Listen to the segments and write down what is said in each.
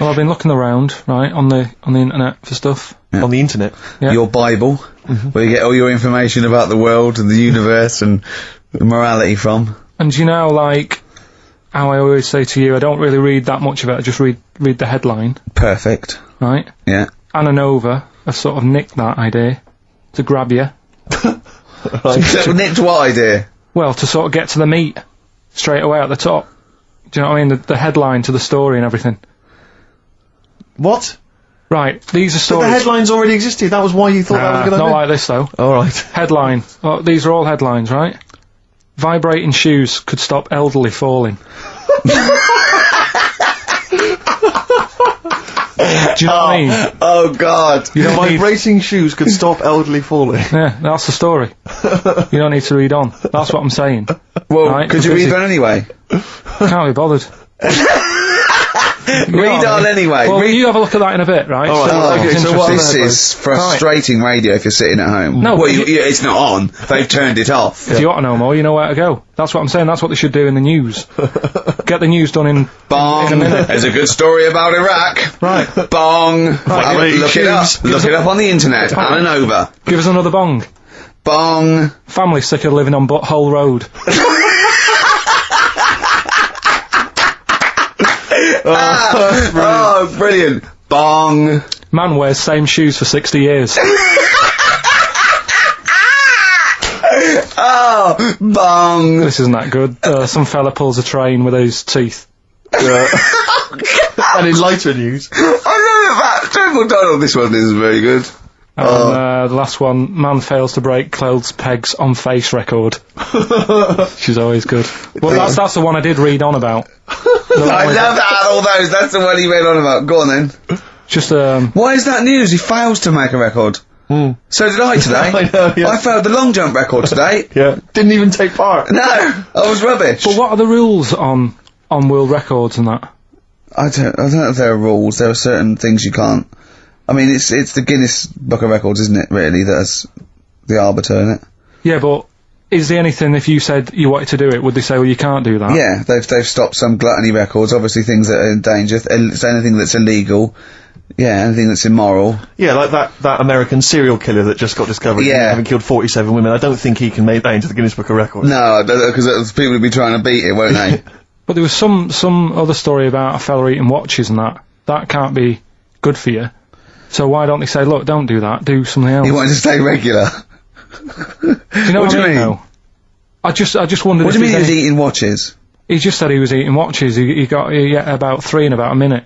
Well, I've been looking around, right, on the internet for stuff. Yeah. On the internet? Yeah. Your Bible, where you get all your information about the world and the universe and morality from. And you know, like, how I always say to you, I don't really read that much of it, I just read the headline. Perfect. Right? Yeah. Anna Nova have sort of nicked that idea to grab you. Nicked what idea? Well, to sort of get to the meat straight away at the top. Do you know what I mean? The headline to the story and everything. What? Right, these are But stories. the headlines already existed, that was why you thought that was a good idea? Not like this, though. Alright. Headline. Oh, these are all headlines, right? Vibrating shoes could stop elderly falling. Do you know what I mean? Oh, God. You don't need... Vibrating shoes could stop elderly falling. Yeah, that's the story. You don't need to read on. That's what I'm saying. Well, right? could you read on anyway? Can't be bothered. Read on anyway. Well, you have a look at that in a bit, right? All right. Okay, so what this is frustrating radio if you're sitting at home. No, well, it's not on. They've turned it off. If you want to know more, you know where to go. That's what I'm saying. That's what they should do in the news. Get the news done in Bong. a minute. There's a good story about Iraq. Right. Bong. Right. Look it up. Look it up on the internet. Anna Nova. Give us another bong. Bong. Family sick of living on Butthole Road. Oh, brilliant. Bong. Man wears same shoes for 60 years. Oh, bong. This isn't that good. Some fella pulls a train with his teeth. And in lighter news. I remember that. Trevor McDonald, this one isn't very good. And the last one, man fails to break clothes pegs on face record. She's always good. Well, that's the one I did read on about. I love that, all those. That's the one he read on about. Go on then. Just, Why is that news? He fails to make a record. So did I today. I know, yeah. I failed the long jump record today. Yeah. Didn't even take part. No, I was rubbish. but what are the rules on world records and that? I don't know if there are rules. There are certain things you can't. I mean, it's the Guinness Book of Records, isn't it, really, that's the arbiter, isn't it? Yeah, but is there anything, if you said you wanted to do it, would they say, well, you can't do that? Yeah, they've stopped some gluttony records, obviously things that are in danger, so anything that's illegal, yeah, anything that's immoral. Yeah, like that American serial killer that just got discovered having killed 47 women. I don't think he can make that into the Guinness Book of Records. No, because people will be trying to beat it, won't they? But there was some other story about a fella eating watches and that. That can't be good for you. So why don't they say, look, don't do that, do something else? He wanted to stay regular. Do you know what I mean? Though? I just wondered. What do you mean he was eating watches? He just said he was eating watches. He got about 3 in about a minute.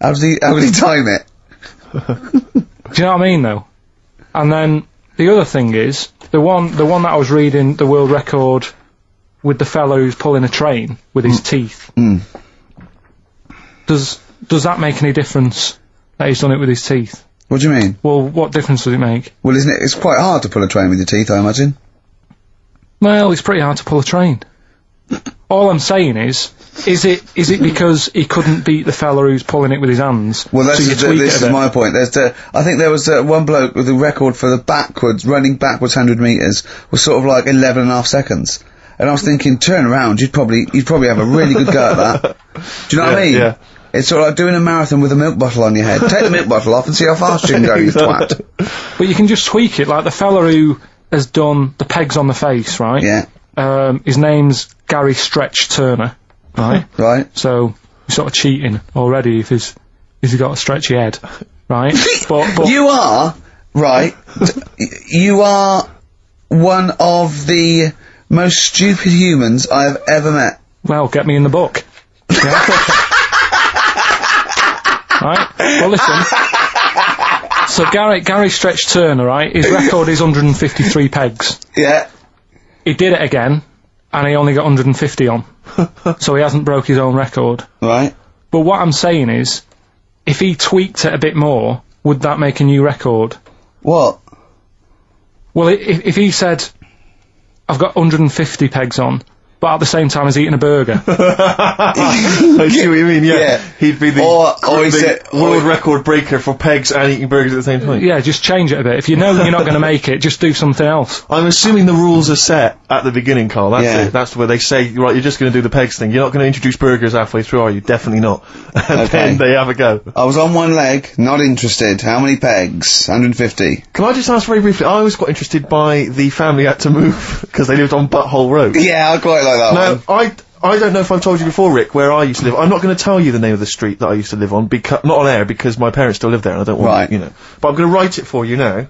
How did he time it? Do you know what I mean, though? And then the other thing is the one that I was reading, the world record with the fellow who's pulling a train with his teeth. Does that make any difference that he's done it with his teeth? What do you mean? Well, what difference does it make? Well, isn't it? It's quite hard to pull a train with your teeth, I imagine. Well, it's pretty hard to pull a train. All I'm saying is it because he couldn't beat the fella who's pulling it with his hands? Well, this is my point. I think there was one bloke with a record for the running backwards 100 metres was sort of like 11.5 seconds. And I was thinking, turn around, you'd probably have a really good go at that. Do you know what I mean? Yeah. It's sort of like doing a marathon with a milk bottle on your head. Take the milk bottle off and see how fast you can go, you twat. But you can just tweak it, like the fella who has done the pegs on the face, right? Yeah. His name's Gary Stretch Turner, right? Right. So, he's sort of cheating already if he's got a stretchy head, right? but you are, right, you are one of the most stupid humans I have ever met. Well, get me in the book. Yeah? Right? Well, listen. So Gary Stretch Turner, right? His record is 153 pegs. Yeah. He did it again, and he only got 150 on. So he hasn't broke his own record. Right. But what I'm saying is, if he tweaked it a bit more, would that make a new record? What? Well, if he said, I've got 150 pegs on, but at the same time he's eating a burger. I see what you mean, yeah. He'd be the world record breaker for pegs and eating burgers at the same time. Yeah, just change it a bit. If you know you're not going to make it, just do something else. I'm assuming the rules are set at the beginning, Carl. That's it. That's where they say, right, you're just going to do the pegs thing. You're not going to introduce burgers halfway through, are you? Definitely not. And then they have a go. I was on one leg, not interested. How many pegs? 150. Can I just ask very briefly, I was quite interested by the family had to move because they lived on Butthole Road. Yeah, I quite like that one. I don't know if I've told you before, Rick, where I used to live. I'm not going to tell you the name of the street that I used to live on, not on air, because my parents still live there and I don't want, But I'm going to write it for you now.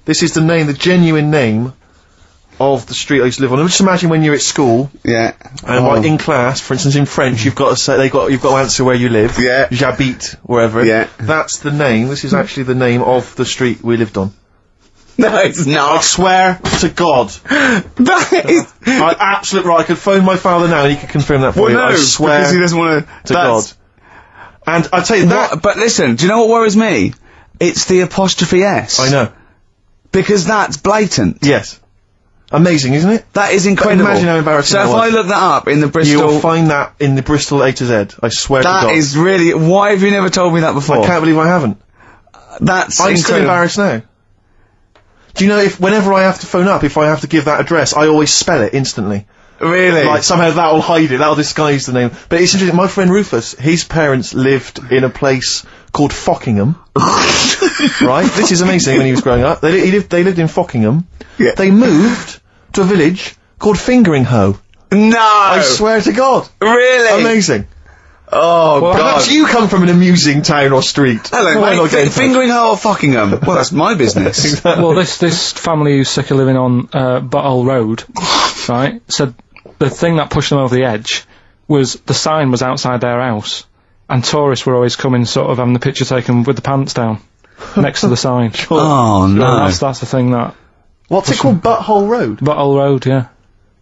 This is the genuine name of the street I used to live on. Just imagine when you're at school. Yeah. And in class, for instance, in French, you've got to say, you've got to answer where you live. Yeah. J'habite, wherever. Yeah. That's the name. This is actually the name of the street we lived on. No, it's not. I swear to God. That is... I could phone my father now and he could confirm that for you. I swear because he doesn't want to God. And I tell you that... But listen, do you know what worries me? It's the apostrophe S. I know. Because that's blatant. Yes. Amazing, isn't it? That is incredible. Imagine how embarrassing that was. So if I look that up in the Bristol... You'll find that in the Bristol A to Z. I swear to God. That is really... Why have you never told me that before? I can't believe I haven't. That's I'm still embarrassed now. Do you know, whenever I have to phone up, if I have to give that address, I always spell it instantly. Really? Like, somehow that'll hide it, that'll disguise the name. But it's interesting, my friend Rufus, his parents lived in a place called Fockingham. Right? This is amazing when he was growing up. They lived in Fockingham. Yeah. They moved to a village called Fingering-Hoe. No! I swear to God. Really? Amazing. Oh, well, God. Perhaps you come from an amusing town or street. Hello, mate. Fingering-Hoe or Fockingham? Well, that's my business. Exactly. Well, this family who's sick of living on Butthole Road, right, said the thing that pushed them over the edge was the sign was outside their house, and tourists were always coming, sort of having the picture taken with the pants down, next to the sign. Oh, no. That's the thing that... What's it called? Butthole Road? Butthole Road, yeah.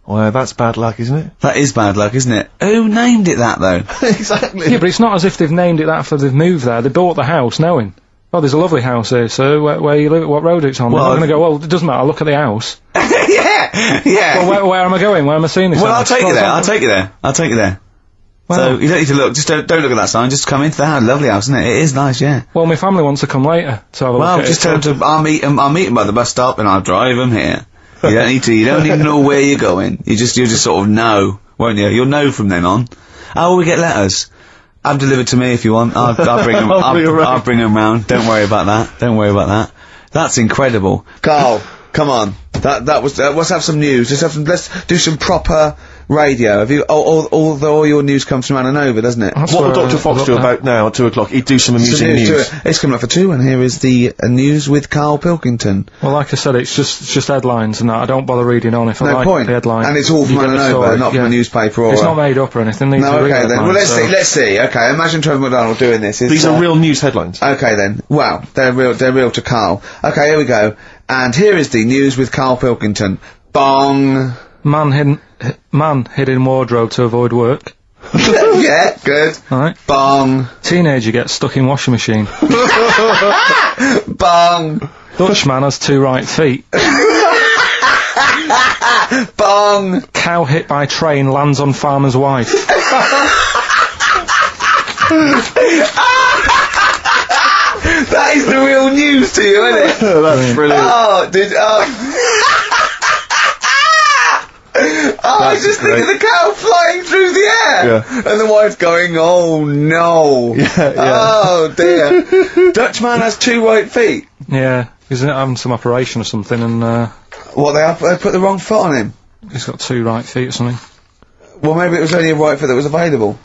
Well, that's bad luck, isn't it? That is bad luck, isn't it? Who named it that, though? Exactly. Yeah, but it's not as if they've named it that after they've moved there. They bought the house knowing, oh, there's a lovely house here, so where you live, what road it's on. Well, I'm going to go, well, it doesn't matter, I'll look at the house. yeah. Well, where am I going? Where am I seeing this Well, house? I'll take you there. Well, so, you don't need to look, just don't look at that sign, just come into the house. Lovely house, isn't it? It is nice, yeah. Well, my family wants to come later to have a look at just tell them I'll meet them by the bus stop and I'll drive them here. You don't need to know where you're going. You'll just sort of know, won't you? You'll know from then on. How will we get letters? Have delivered to me if you want. I'll bring them. I'll bring them round. Don't worry about that. That's incredible. Carl, come on. That was. Let's have some news. Let's do some proper radio. Have you? All your news comes from Ananova, doesn't it? What will Dr. Fox do about now at 2 o'clock? He'd do some amusing news. It's coming up for 2, and here is the news with Karl Pilkington. Well, like I said, it's just headlines and that. I don't bother reading on if I like the headline. And it's all from Ananova, not from a newspaper or... It's not made up or anything. No, okay then. Well, let's see. Okay, imagine Trevor McDonald doing this. These are real news headlines. Okay then. Wow, they're real to Karl. Okay, here we go. And here is the news with Karl Pilkington. Bong. Man hid in wardrobe to avoid work. Yeah, good. Alright. Bong. Teenager gets stuck in washing machine. Bong. Dutchman has 2 right feet. Bong. Cow hit by train lands on farmer's wife. That is the real news to you, isn't it? That's brilliant. I was just thinking the cow flying through the air! Yeah. And the wife's going, oh no! Yeah. Oh dear. Dutchman has 2 right feet? Yeah, he's having some operation or something and, they put the wrong foot on him? He's got 2 right feet or something. Well, maybe it was only a right foot that was available.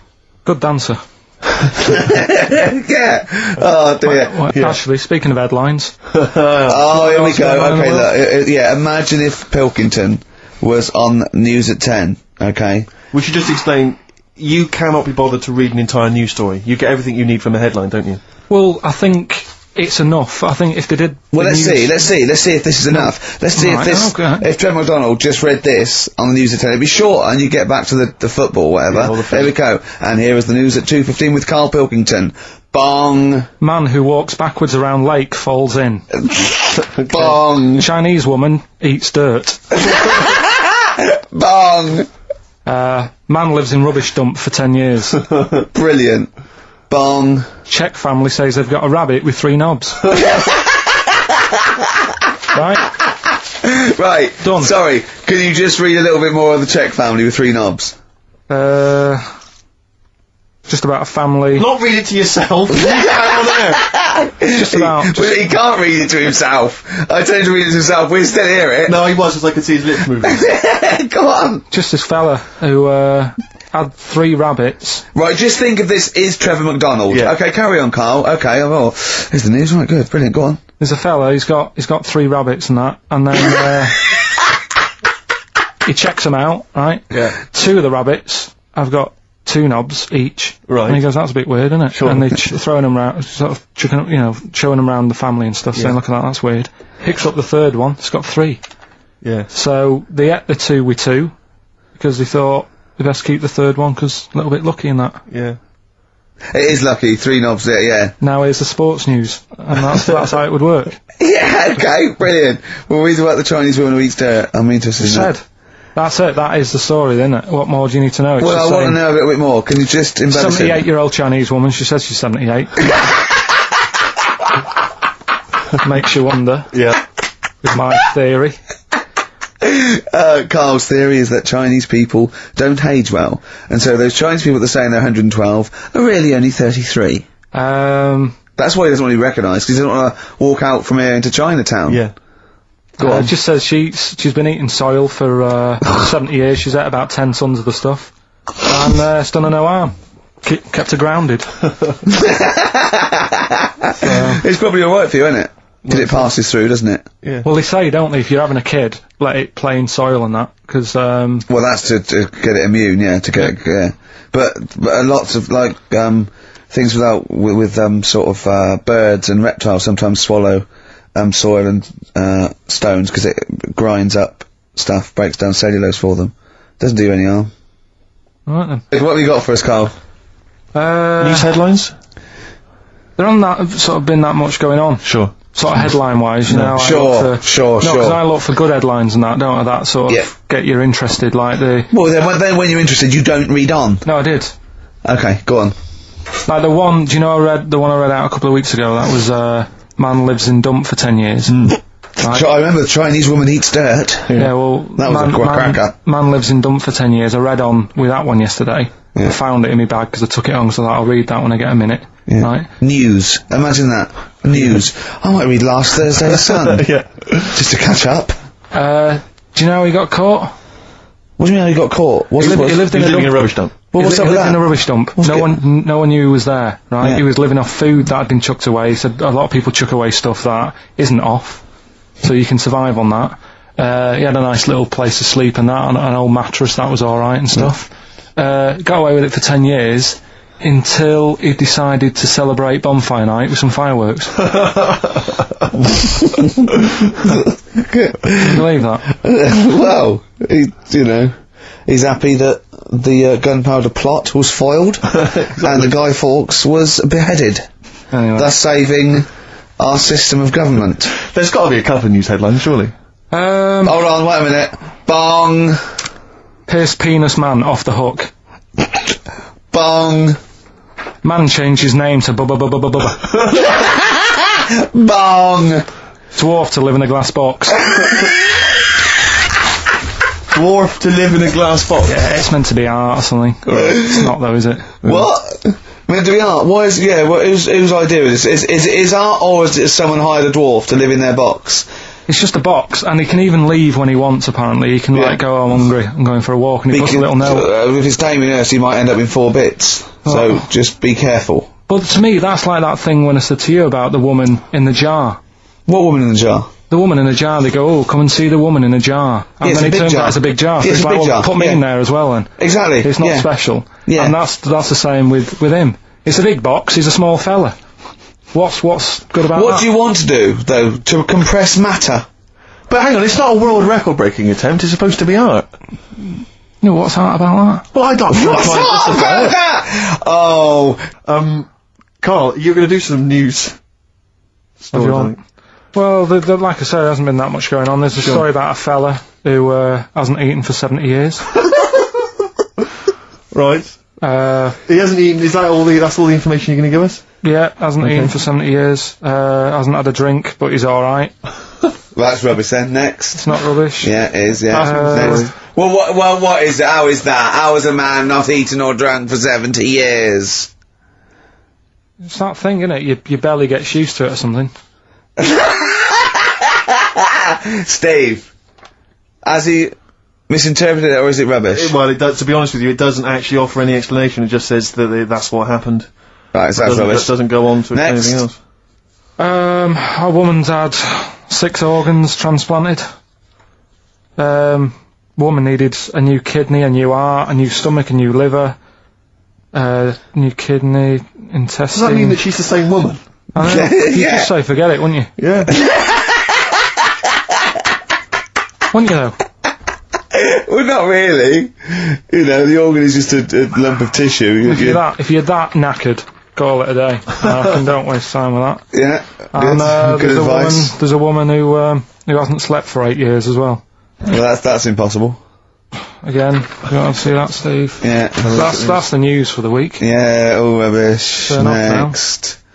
Good dancer. Yeah. Oh dear. Actually, speaking of headlines. Oh, here we go. Okay, look. Imagine if Pilkington was on News at 10, okay? We should just explain, you cannot be bothered to read an entire news story. You get everything you need from a headline, don't you? Well, I think it's enough. I think if they did... Well, let's see if this is enough. Let's see if Trevor McDonald just read this on the News at 10, it'd be short and you get back to the football, whatever. Yeah, there we go. And here is the News at 2:15 with Karl Pilkington. Bong. Man who walks backwards around lake falls in. Bong. Chinese woman eats dirt. Bong. Man lives in rubbish dump for 10 years. Brilliant. Bong. Czech family says they've got a rabbit with 3 knobs. Right? Right. Done. Sorry, can you just read a little bit more of the Czech family with 3 knobs? Just about a family. Not read it to yourself. Read it out on air. Just about. But he can't read it to himself. I told him to read it to himself. We still hear it. No, he was, just I could see his lips moving. Come on. Just this fella who had 3 rabbits. Right, just think of this is Trevor McDonald. Yeah. Okay, carry on, Carl. Okay, oh, here's the news. Right, good, brilliant. Go on. There's a fella. He's got 3 rabbits and that, and then he checks them out. Right. Yeah. 2 of the rabbits have got 2 knobs each. Right. And he goes, that's a bit weird, isn't it? Sure. And they're throwing them around, sort of chucking, showing them around the family and stuff, saying, look at that, that's weird. Picks up the 3rd one, it's got 3. Yeah. So they ate the 2 with 2, because they thought they best keep the 3rd one, because a little bit lucky in that. Yeah. It is lucky, 3 knobs there, yeah. Now here's the sports news, and that's how it would work. Yeah, okay, brilliant. We'll read about the Chinese woman who eats dirt. I'm interested in that. That's it, that is the story, isn't it? What more do you need to know? It's Well, just I want to saying, know a little bit more. Can you just embellish it? 78-year-old Chinese woman, she says she's 78. Makes you wonder, Yeah. is my theory. Carl's theory is that Chinese people don't age well, and so those Chinese people that are saying they're 112 are really only 33. That's why he doesn't want to be recognised, because he doesn't want to walk out from here into Chinatown. Yeah. Go on. It just says she's been eating soil for 70 years. She's ate about 10 tons of the stuff, and it's done her no harm. Kept her grounded. It's probably alright for you, isn't it? Because it passes through, doesn't it? Yeah. Well, they say, don't they, if you're having a kid, let it play in soil and that, because Well, that's to get it immune, yeah, to get it, yeah. But lots of, like, things with sort of, birds and reptiles sometimes swallow, soil and, stones, because it grinds up stuff, breaks down cellulose for them. Doesn't do you any harm. Right then. What have you got for us, Carl? News headlines? There hasn't sort of been that much going on. Sure. Sort of headline-wise, you know. Sure. No, because I look for good headlines and that, don't I? That sort of get you interested, like the... Well, then when you're interested, you don't read on. No, I did. Okay, go on. Like the one, do you know the one I read out a couple of weeks ago? That was, man lives in dump for 10 years. Right? I remember the Chinese woman eats dirt. Yeah, well... That was a cracker. Man lives in dump for 10 years. I read on with that one yesterday. Yeah. I found it in my bag because I took it on, so I thought I'll read that when I get a minute. Yeah. Right? News. Imagine that. News. I might read last Thursday's Sun. Yeah. Just to catch up. Do you know how he got caught? What do you mean how he got caught? He lived in a rubbish dump. Well, he what's up lived with that? in a rubbish dump. No one knew he was there, right? Yeah. He was living off food that had been chucked away. He said a lot of people chuck away stuff that isn't off, so you can survive on that. He had a nice little place to sleep and that, and an old mattress that was alright and stuff. Got away with it for 10 years until he decided to celebrate bonfire night with some fireworks. Can you believe that? Well, he's happy that the gunpowder plot was foiled and the Guy Fawkes was beheaded, Anyway. thus saving our system of government. There's got to be a couple of news headlines, surely. Hold on, wait a minute. Bong! Pierce penis man off the hook. Bong! Man changed his name to Bubba Bubba Bubba Bubba. Bong! Dwarf to live in a glass box. Dwarf to live in a glass box. Yeah, it's meant to be art or something. It's not though, is it? What? Meant to be art? Whose idea is this? Is art, or is it someone hired a dwarf to live in their box? It's just a box, and he can even leave when he wants, apparently. He can, like, go, I'm hungry, I'm going for a walk, and he puts a little note. If it's Damien Hirst, he might end up in 4 bits. So, just be careful. But to me, that's like that thing when I said to you about the woman in the jar. What woman in the jar? The woman in the jar, they go, oh, come and see the woman in a jar. And it's then a it big turns jar. out it's a big jar. So Yeah, it's it's a like, big well, jar. put me in there as well then. Exactly. It's not special. Yeah. And that's the same with him. It's a big box, he's a small fella. What's good about that? What do you want to do, though? To compress matter? But hang on, it's not a world record-breaking attempt, it's supposed to be art. No, what's art about that? Well, I don't... What's up about that? Oh. Carl, you're going to do some news. What do you want? Well, like I said, there hasn't been that much going on. There's a story about a fella who hasn't eaten for 70 years. Right. He hasn't eaten, is that that's all the information you're going to give us? Yeah, hasn't eaten for 70 years. Hasn't had a drink, but he's alright. That's rubbish then. Next. It's not rubbish. Yeah, it is, yeah. Next. Well, what is it? How is that? How is a man not eaten or drunk for 70 years? It's that thing, isn't it? Your belly gets used to it or something. Steve, has he misinterpreted it or is it rubbish? Well, it does, to be honest with you, it doesn't actually offer any explanation. It just says that that's what happened. Right, so that's rubbish. It doesn't go on to explain anything else. A woman's had 6 organs transplanted. Woman needed a new kidney, a new heart, a new stomach, a new liver, new kidney, intestine. Does that mean that she's the same woman? I know. You'd just say forget it, wouldn't you? Yeah. Wouldn't you though? Well, not really. You know, the organ is just a lump of tissue. If you're that knackered, call it a day. I don't waste time with that. Yeah. And good advice. there's a woman who hasn't slept for 8 years as well. Well, that's impossible. Again, you want to see that, Steve? Yeah. That's the news for the week. Yeah, all rubbish. Turn off now. Next.